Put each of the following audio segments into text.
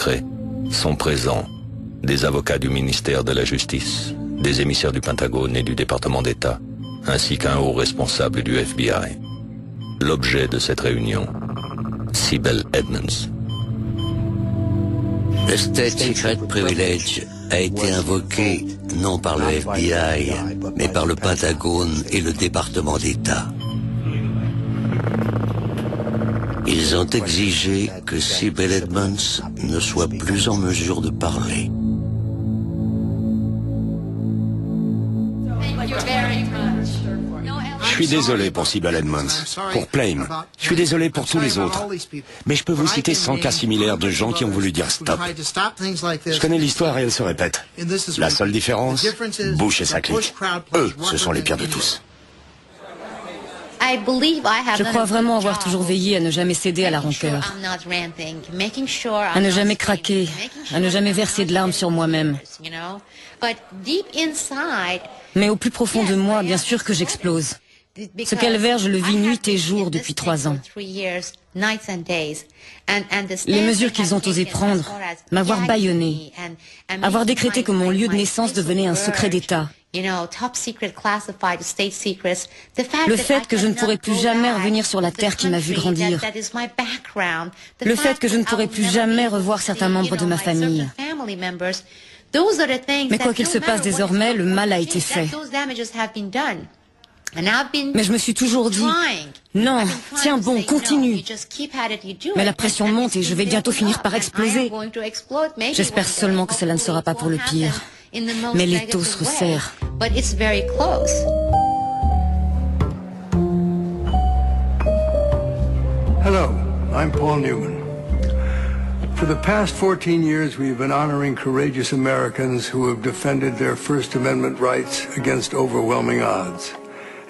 secret sont présents des avocats du ministère de la Justice, des émissaires du Pentagone et du département d'État, ainsi qu'un haut responsable du FBI. L'objet de cette réunion, Sibel Edmonds. Le State Secret Privilege a été invoqué non par le FBI, mais par le Pentagone et le département d'État. Ils ont exigé que Sibel Edmonds ne soit plus en mesure de parler. Je suis désolé pour Sibel Edmonds, pour Plame. Je suis désolé pour tous les autres. Mais je peux vous citer 100 cas similaires de gens qui ont voulu dire stop. Je connais l'histoire et elle se répète. La seule différence, Bush et sa clique. Eux, ce sont les pires de tous. Je crois vraiment avoir toujours veillé à ne jamais céder à la rancœur, à ne jamais craquer, à ne jamais verser de larmes sur moi-même. Mais au plus profond de moi, bien sûr que j'explose. Ce calvaire, je le vis nuit et jour depuis 3 ans. Les mesures qu'ils ont osé prendre, m'avoir bâillonné, avoir décrété que mon lieu de naissance devenait un secret d'État. Le fait que je ne pourrai plus jamais revenir sur la terre qui m'a vu grandir. Le fait que je ne pourrai plus jamais revoir certains membres de ma famille. Mais quoi qu'il se passe désormais, le mal a été fait. Mais je me suis toujours dit, non, tiens bon, continue. Mais la pression monte et je vais bientôt finir par exploser. J'espère seulement que cela ne sera pas pour le pire. Mais l'étau se resserre. Hello, I'm Paul Newman. For the past 14 years, we've been honoring courageous Americans who have defended their First Amendment rights against overwhelming odds,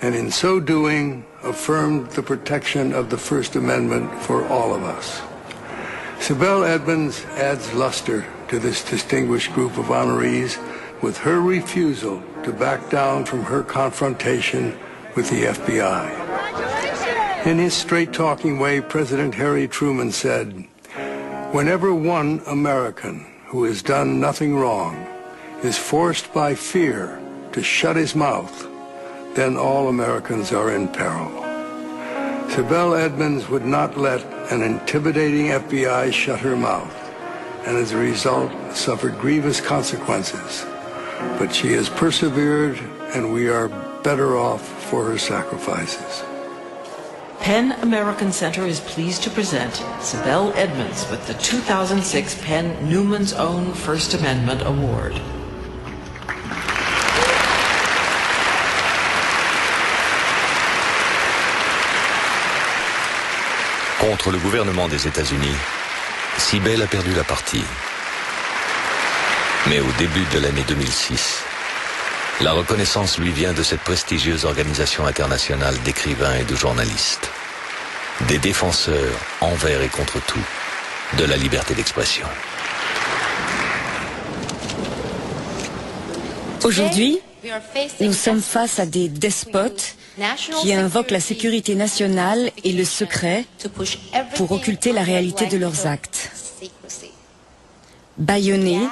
and in so doing, affirmed the protection of the First Amendment for all of us. Sibel Edmonds adds luster to this distinguished group of honorees with her refusal to back down from her confrontation with the FBI. In his straight-talking way, President Harry Truman said, "Whenever one American who has done nothing wrong is forced by fear to shut his mouth, then all Americans are in peril." Sibel Edmonds would not let an intimidating FBI shut her mouth, and as a result suffered grievous consequences. But she has persevered, and we are better off for her sacrifices. PEN American Center is pleased to present Sibel Edmonds with the 2006 PEN Newman's Own First Amendment Award. Contre le gouvernement des États-Unis, Sibel a perdu la partie. Mais au début de l'année 2006, la reconnaissance lui vient de cette prestigieuse organisation internationale d'écrivains et de journalistes, des défenseurs envers et contre tout de la liberté d'expression. Aujourd'hui, nous sommes face à des despotes qui invoquent la sécurité nationale et le secret pour occulter la réalité de leurs actes. Bâillonner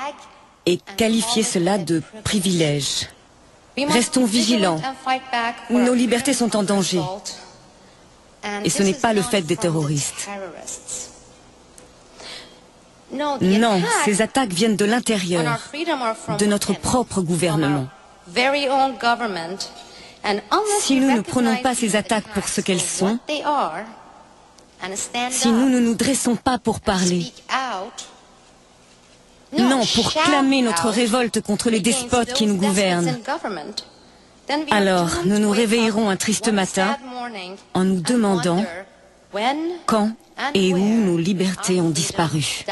et qualifier cela de privilège. Restons vigilants. Nos libertés sont en danger. Et ce n'est pas le fait des terroristes. Non, ces attaques viennent de l'intérieur, de notre propre gouvernement. Si nous ne prenons pas ces attaques pour ce qu'elles sont, si nous ne nous dressons pas pour parler, non, pour clamer notre révolte contre les despotes qui nous gouvernent, alors nous nous réveillerons un triste matin en nous demandant quand et où nos libertés ont disparu.